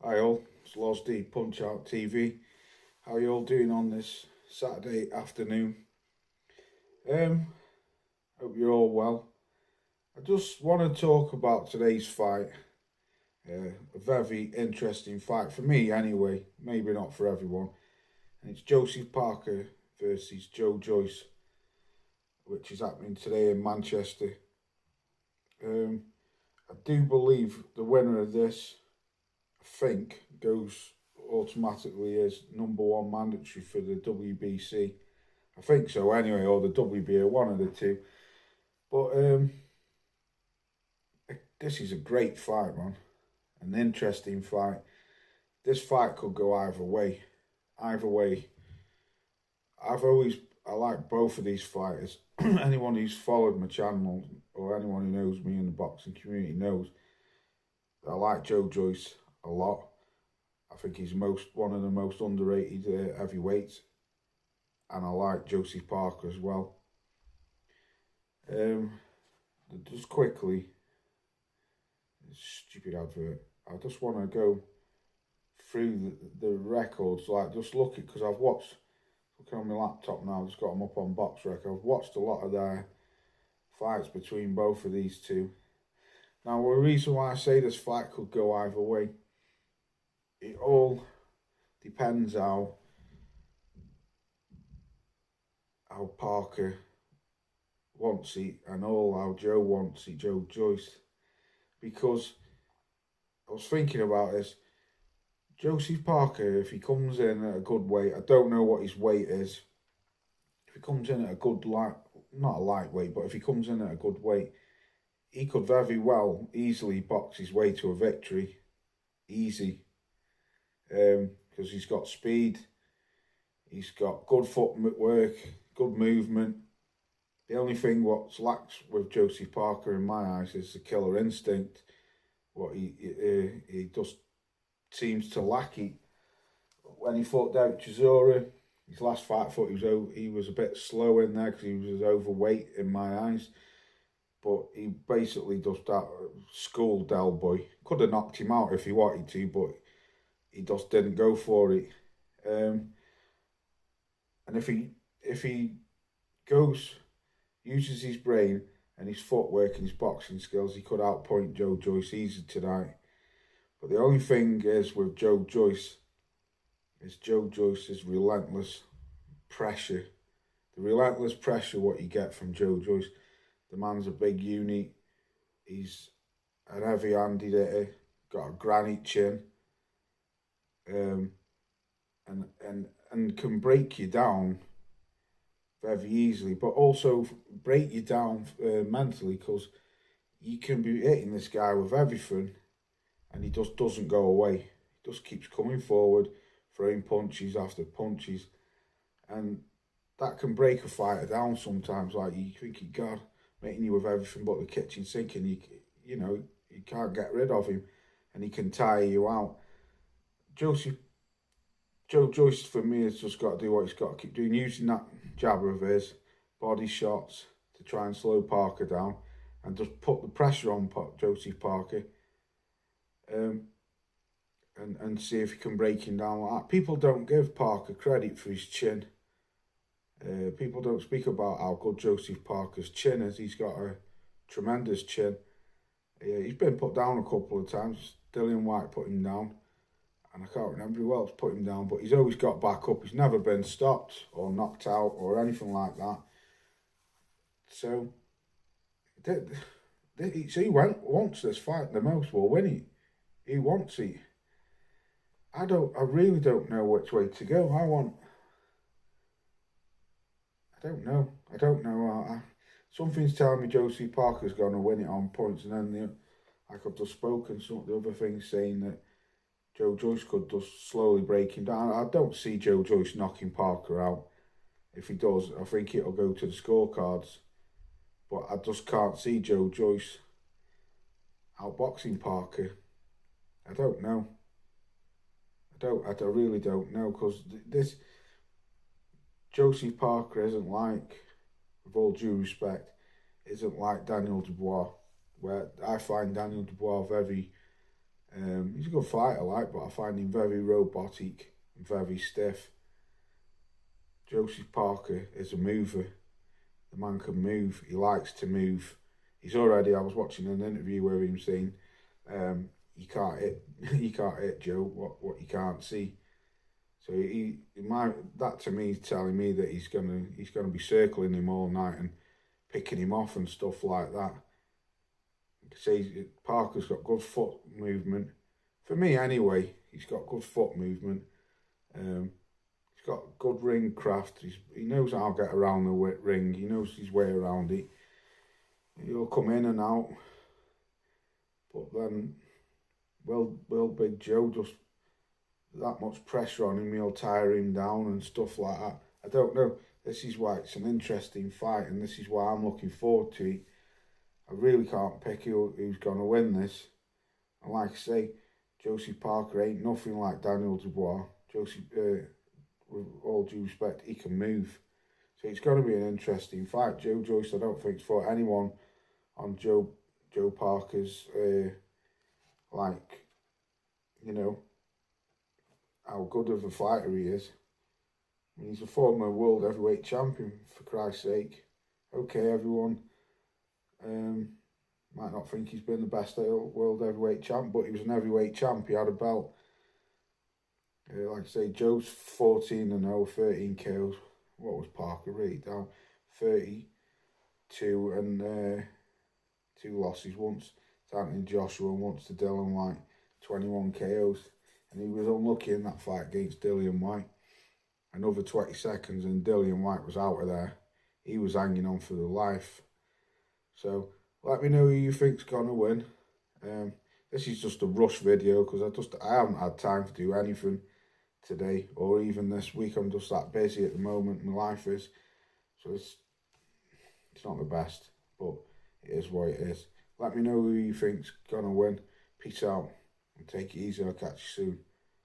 Hi all, it's Loz D Punch Out TV. How are you all doing on this Saturday afternoon? Um, Hope you're all well. I just want to talk about today's fight. A very interesting fight for me, anyway. Maybe not for everyone. And it's Joseph Parker versus Joe Joyce, which is happening today in Manchester. Um, I do believe the winner of this, I think, goes automatically as number one mandatory for the WBC. I think so anyway, or the WBA, one of the two. But this is a great fight, man. An interesting fight. This fight could go either way. Either way. I like both of these fighters. Anyone who's followed my channel or anyone who knows me in the boxing community knows that I like Joe Joyce a lot. I think he's one of the most underrated heavyweights, and I like Josie Parker as well. Just quickly, stupid advert. I just want to go through the records, like just look at, because I've watched, looking on my laptop now, I've just got them up on Box Rec. I've watched a lot of their fights between both of these two. Now, the reason why I say this fight could go either way, it all depends how Parker wants it and all how Joe wants it, Joe Joyce. Because I was thinking about this. Joseph Parker, if he comes in at a good weight, I don't know what his weight is. If he comes in at a good not a lightweight, but if he comes in at a good weight, he could very well easily box his way to a victory. Easy. Because he's got speed, he's got good footwork, good movement. The only thing what's lacks with Josie Parker in my eyes is the killer instinct. What he just seems to lack it. When he fought Derek Chisora, his last fight, I thought he was a bit slow in there because he was overweight in my eyes. But he basically just schooled Del Boy. Could have knocked him out if he wanted to, but he just didn't go for it. And if he uses his brain and his footwork and his boxing skills, he could outpoint Joe Joyce easy tonight. But the only thing is with Joe Joyce's relentless pressure. The relentless pressure what you get from Joe Joyce. The man's a big unit. He's an heavy-handed hitter, got a granite chin, and can break you down very easily, but also break you down mentally, because you can be hitting this guy with everything and he just doesn't go away. He just keeps coming forward, throwing punches after punches, and that can break a fighter down sometimes. Like, you think, God, hitting you with everything but the kitchen sink, and you can't get rid of him, and he can tire you out. Joe Joyce, for me, has just got to do what he's got to keep doing, using that jabber of his, body shots, to try and slow Parker down and just put the pressure on Josie Parker, and see if he can break him down like that. People don't give Parker credit for his chin. People don't speak about how good Joseph Parker's chin is. He's got a tremendous chin. He's been put down a couple of times. Dillian White put him down, and I can't remember who else put him down, but he's always got back up. He's never been stopped or knocked out or anything like that. So, he wants this fight the most. Will win it. He wants it. I really don't know which way to go. I don't know. Something's telling me Josie Parker's going to win it on points, and then like I've just spoken, some of the other things saying that Joe Joyce could just slowly break him down. I don't see Joe Joyce knocking Parker out. If he does, I think it'll go to the scorecards. But I just can't see Joe Joyce outboxing Parker. I don't know. I really don't know, because this Josie Parker isn't like, with all due respect, isn't like Daniel Dubois, where I find Daniel Dubois very He's a good fighter, but I find him very robotic and very stiff. Josie Parker is a mover. The man can move. He likes to move. I was watching an interview where he was saying, you can't hit, you can't hit Joe what you can't see. So that to me is telling me that he's gonna be circling him all night and picking him off and stuff like that. See, Parker's got good foot movement. For me, anyway, he's got good foot movement. He's got good ring craft. He knows how to get around the ring. He knows his way around it. He'll come in and out. But then, will Big Joe just that much pressure on him, he'll tire him down and stuff like that. I don't know. This is why it's an interesting fight, and this is why I'm looking forward to it. I really can't pick who's going to win this. And like I say, Josie Parker ain't nothing like Daniel Dubois. Josie, with all due respect, he can move. So it's going to be an interesting fight. Joyce, I don't think it's for anyone on Joe Parker's, how good of a fighter he is. I mean, he's a former world heavyweight champion, for Christ's sake. Okay, everyone might not think he's been the best world heavyweight champ, but he was an heavyweight champ. He had a belt. Like I say, Joe's 14-0, 13 kills. What was Parker rated down? 32 and 2 losses. Once to Anthony Joshua and once to Dillian White. 21 KOs. And he was unlucky in that fight against Dillian White. Another 20 seconds and Dillian White was out of there. He was hanging on for the life. So let me know who you think's gonna win. This is just a rush video because I haven't had time to do anything today or even this week. I'm just that busy at the moment. My life is, so it's not the best, but it is what it is. Let me know who you think's gonna win. Peace out and take it easy. I'll catch you soon.